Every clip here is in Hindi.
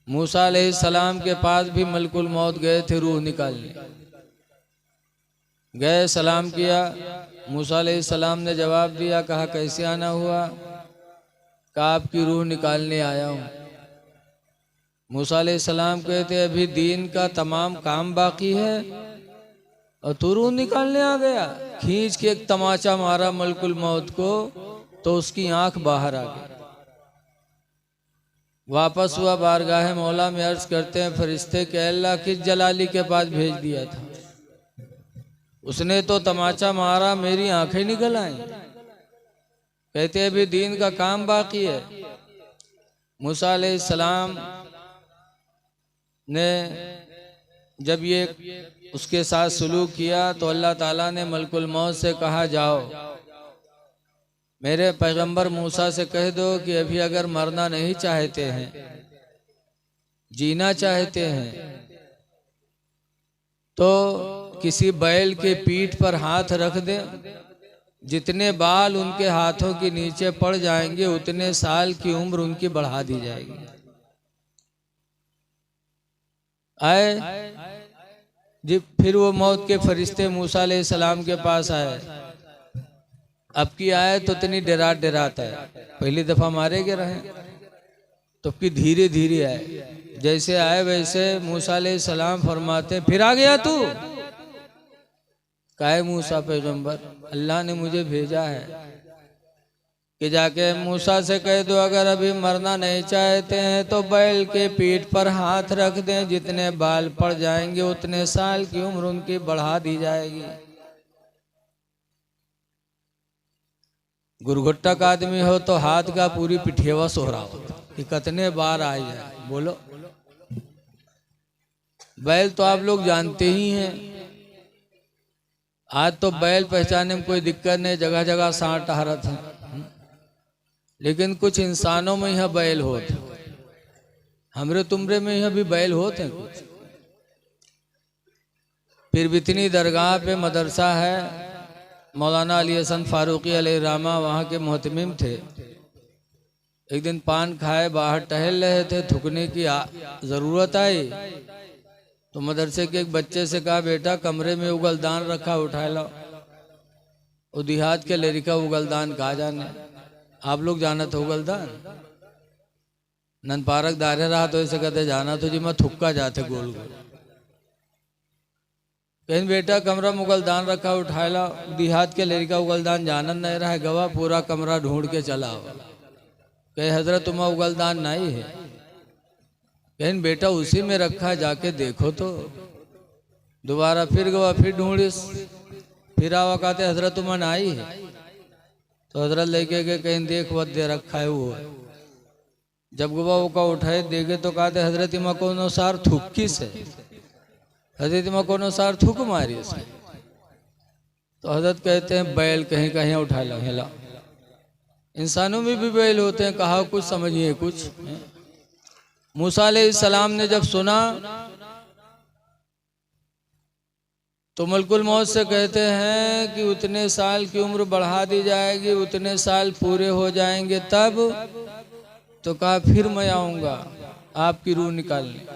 मूसा अलैहिस्सलाम के पास भी मलकुल मौत गए थे रूह निकालने। गए, सलाम किया। मूसा अलैहिस्सलाम ने जवाब दिया, कहा कैसे आना हुआ? कहा आपकी रूह निकालने आया हूँ। मूसा अलैहिस्सलाम कहते अभी दीन का तमाम काम बाकी है और तू रूह निकालने आ गया। खींच के एक तमाचा मारा मलकुल मौत को तो उसकी आंख बाहर आ गई। वापस हुआ बारगाह मौला में, अर्ज करते हैं फरिश्ते के अल्लाह किस जलाली के पास भेज दिया था? उसने तो तमाचा मारा, मेरी आंखें निकल आई। कहते अभी दीन का काम बाकी है। मूसा अलैहिस्सलाम ने जब ये उसके साथ सलूक किया तो अल्लाह ताला ने मलकुल मौत से कहा, जाओ मेरे पैगंबर मूसा से कह दो कि अभी अगर मरना नहीं चाहते हैं, जीना चाहते हैं, तो किसी बैल के पीठ पर हाथ रख दे। जितने बाल उनके हाथों के नीचे पड़ जाएंगे उतने साल की उम्र उनकी बढ़ा दी जाएगी। आए जी, फिर वो मौत के फरिश्ते मूसा अलैहिस्सलाम के पास आए। अब की आए तो इतनी डराता है, पहली दफा मारे गए रहे तो अब की धीरे धीरे आए। जैसे आए वैसे मूसा अलैहिस्सलाम फरमाते फिर आ गया तू? काहे मूसा पैगंबर, अल्लाह ने मुझे भेजा है कि जाके मूसा से कह दो अगर अभी मरना नहीं चाहते हैं तो बैल के पीठ पर हाथ रख दें, जितने बाल पड़ जाएंगे उतने साल की उम्र उनकी बढ़ा दी जाएगी। गुरगुट्टक आदमी हो तो हाथ का पूरी पिठेवा सोहरा हो कि कितने बार आ जाए। बोलो, बैल तो आप लोग जानते ही हैं। आज तो बैल पहचानने में कोई दिक्कत नहीं, जगह जगह सांड टहरत है। लेकिन कुछ इंसानों में यह बैल होते, हमरे तुमरे में यह भी बैल होते हैं कुछ। फिर बितनी दरगाह पे मदरसा है, मौलाना अली हसन फारूकी अलैहिर्रहमा वहाँ के मोहतमिम थे। एक दिन पान खाए बाहर टहल रहे थे, थूकने की ज़रूरत आई तो मदरसे के एक बच्चे से कहा, बेटा कमरे में उगलदान रखा, उठा लो। वो देहात के लड़का उगलदान कहा जाने, आप लोग जाना तो उगलदान नन पारक दारे रहा तो ऐसे कहते जाना तो जी मैं थुक्का जाते गोल गोल। कहीं बेटा कमरा में उगलदान रखा, उठा ला। देहात के लड़का उगलदान जानन नहीं रहा है, गवा पूरा कमरा ढूंढ के चला। कहे हजरत तुम्हारा उगलदान नहीं है। कहीं बेटा उसी में रखा, जाके देखो तो। दोबारा फिर गवा, फिर ढूंढिस, फिर आवा, कहते हजरत तुम्हारा नहीं है। तो हजरत लेके गए, कहीं देख वत दे रखा है वो। जब गवा का उठाए देखे तो कहते हजरत इमा कोनो सार थुक्की से, हजरत इमा कोनो सार थुक मारी से। तो हजरत कहते हैं बैल कहीं कहीं उठा ला हिला। इंसानों में भी बैल होते हैं, कहा कुछ समझिए कुछ। मूसा अलैहिस्सलाम ने जब सुना तो मलकुल मौत से कहते हैं कि उतने साल की उम्र बढ़ा दी जाएगी, उतने साल पूरे हो जाएंगे तब। तो कहा फिर मैं आऊँगा आपकी रूह निकालने।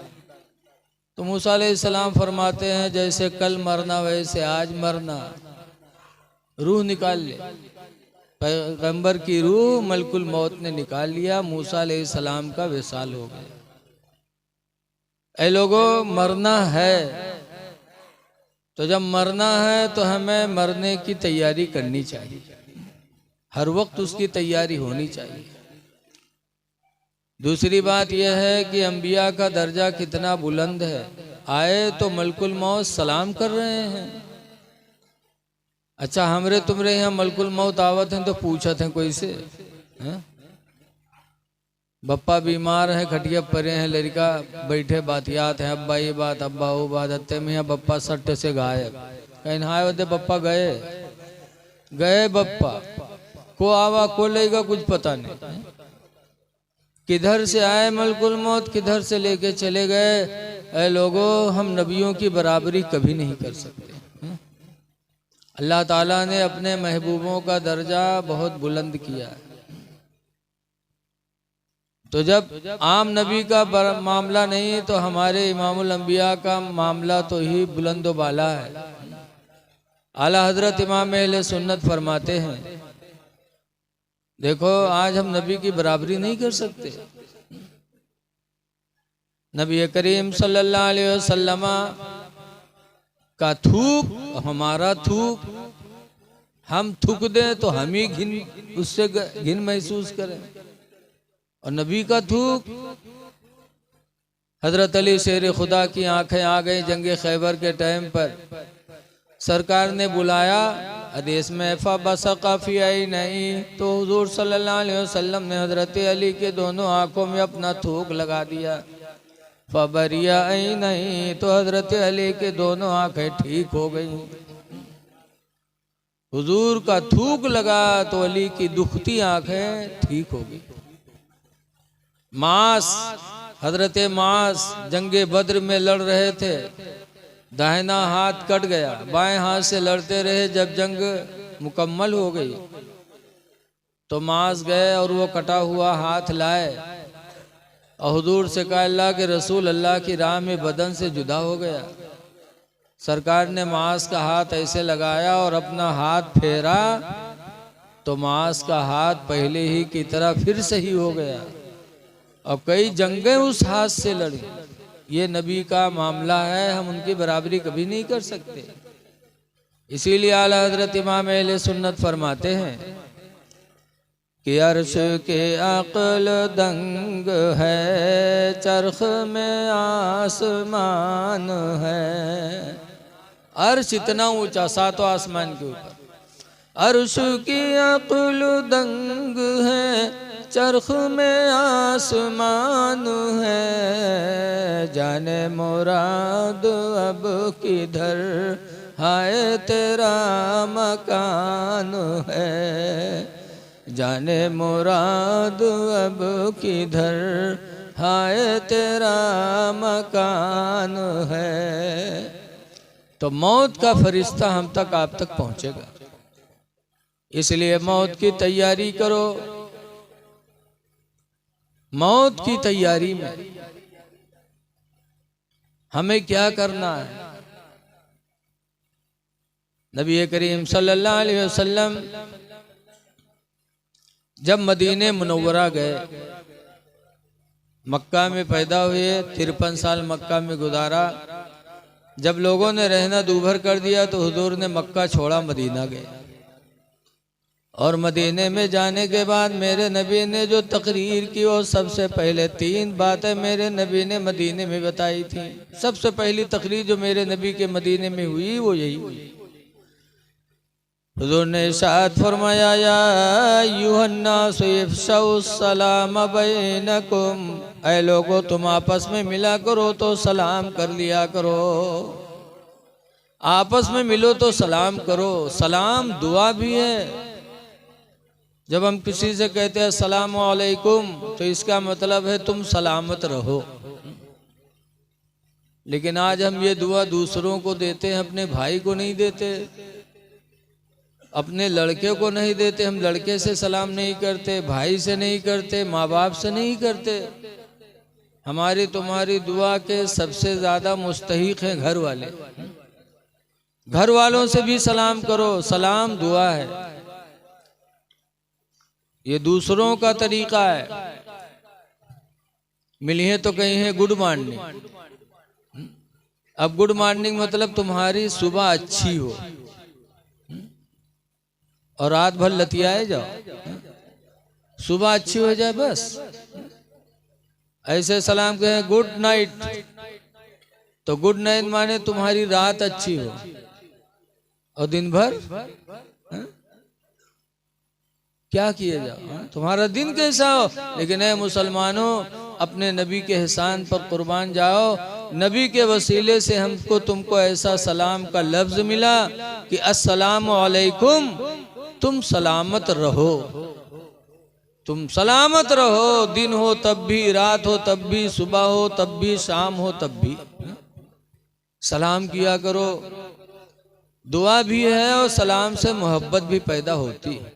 तो मूसा अलैहिस्सलाम फरमाते हैं जैसे कल मरना वैसे आज मरना, रूह निकाल ले। पैगंबर की रूह मलकुल मौत ने निकाल लिया, मूसा अलैहिस्सलाम का विसाल हो गया। ऐ लोगों, मरना है तो जब मरना है तो हमें मरने की तैयारी करनी चाहिए, हर वक्त उसकी तैयारी होनी चाहिए। दूसरी बात यह है कि अंबिया का दर्जा कितना बुलंद है। आए तो मलकुल मौत सलाम कर रहे हैं। अच्छा, हमरे तुमरे यहाँ मलकुल मौत आवत हैं तो पूछत हैं कोई से, बप्पा बीमार है, खटिया परे हैं, लड़का बैठे बातियात है, अब्बा ये बात अब्बा वो बात, अत्ते में बप्पा सट्टे से गायब। कहीं नहाए होते बप्पा गए गए, बप्पा को आवा को लेगा कुछ पता नहीं। किधर से आए मलकुल मौत, किधर से लेके चले गए। ऐ लोगों, हम नबियों की बराबरी कभी नहीं कर सकते। अल्लाह ताला ने अपने महबूबों का दर्जा बहुत बुलंद किया है। तो जब आम नबी का मामला नहीं तो हमारे इमामुल अंबिया का मामला तो ही बुलंदो बाला है। आला हजरत इमाम अहले सुन्नत फरमाते हैं, देखो आज हम नबी की बराबरी नहीं कर सकते। नबी करीम सल्लल्लाहु अलैहि वसल्लम का थूक हमारा थूक, हम थूक दें तो हम ही उससे घिन महसूस करें, और नबी का थूक। हजरत अली शेर खुदा की आंखें आ गई जंगे खैबर के टाइम पर। सरकार ने बुलाया, हदीस में काफी आई नहीं, तो हुजूर सल्लल्लाहु अलैहि वसल्लम ने हजरत अली के दोनों आंखों में अपना थूक लगा दिया। फबरिया आई नहीं, तो हजरत अली के दोनों आंखें ठीक हो गई। हुजूर का थूक लगा तो अली की दुखती आंखें ठीक हो गई। मास, हजरत मास जंगे बद्र में लड़ रहे थे, दाहिना हाथ कट गया, बाएं हाथ से लड़ते रहे। जब जंग मुकम्मल हो गई तो मास गए और वो कटा हुआ हाथ लाए और हुजूर से कहा, अल्लाह के रसूल, अल्लाह की राह में बदन से जुदा हो गया। सरकार ने मास का हाथ ऐसे लगाया और अपना हाथ फेरा तो मास का हाथ पहले ही की तरह फिर सही हो गया और कई जंगें उस हाथ से लड़ी। ये नबी का मामला है, हम उनकी बराबरी कभी नहीं कर सकते। इसीलिए आला हजरत इमाम अहले सुन्नत फरमाते हैं कि अर्श के अक्ल दंग है, चरख में आसमान है। अर्श इतना ऊंचा, सातों आसमान के ऊपर। अर्श की अक्ल दंग है, चरख में आसमान है। जाने मुराद अब किधर, हाय तेरा मकान है। जाने मुराद अब किधर, हाय तेरा मकान है। तो मौत का फरिश्ता हम तक, आप तक पहुंचेगा। इसलिए मौत की तैयारी करो। मौत की तैयारी में हमें क्या करना है? नबी करीम सल्लल्लाहु अलैहि वसल्लम जब मदीने मुनव्वरा गए, मक्का में पैदा हुए, 53 साल मक्का में गुजारा। जब लोगों ने रहना दूभर कर दिया तो हुजूर ने मक्का छोड़ा, मदीना गए। और मदीने में जाने के बाद मेरे नबी ने जो तकरीर की, वो सबसे पहले 3 बातें मेरे नबी ने मदीने में बताई थी। सबसे पहली तकरीर जो मेरे नबी के मदीने में हुई वो यही हुई। हुजूर ने इरशाद फरमाया, या अय्युहन्नास इफ़शौ सलाम बैनकुम, ऐ लोगो तुम आपस में मिला करो तो सलाम कर लिया करो। आपस में मिलो तो सलाम करो। सलाम दुआ भी है। जब हम किसी से कहते हैं अस्सलामु अलैकुम तो इसका मतलब है तुम सलामत रहो। लेकिन आज हम ये दुआ दूसरों को देते हैं, अपने भाई को नहीं देते, अपने लड़के को नहीं देते। हम लड़के से सलाम नहीं करते, भाई से नहीं करते, माँ बाप से नहीं करते। हमारी तुम्हारी दुआ के सबसे ज्यादा मुस्तहिक हैं घर वाले। घर वालों से भी सलाम करो, सलाम दुआ है। ये दूसरों का तरीका है। मिलिए तो कहीं है गुड मॉर्निंग। अब गुड मॉर्निंग मतलब तुम्हारी सुबह अच्छी हो और रात भर लतियाए जाओ, सुबह अच्छी हो जाए बस। ऐसे सलाम कहें गुड नाइट, तो गुड नाइट माने तुम्हारी रात अच्छी हो और दिन भर क्या किए जाओ, तुम्हारा दिन कैसा हो। लेकिन ऐ मुसलमानों, अपने नबी के एहसान पर कुर्बान जाओ। नबी के वसीले से हमको तुमको ऐसा सलाम का लफ्ज मिला कि अस्सलामु अलैकुम, तुम सलामत रहो, तुम सलामत रहो। दिन हो तब भी, रात हो तब भी, सुबह हो तब भी, शाम हो तब भी सलाम किया करो। दुआ भी है और सलाम से मोहब्बत भी पैदा होती है।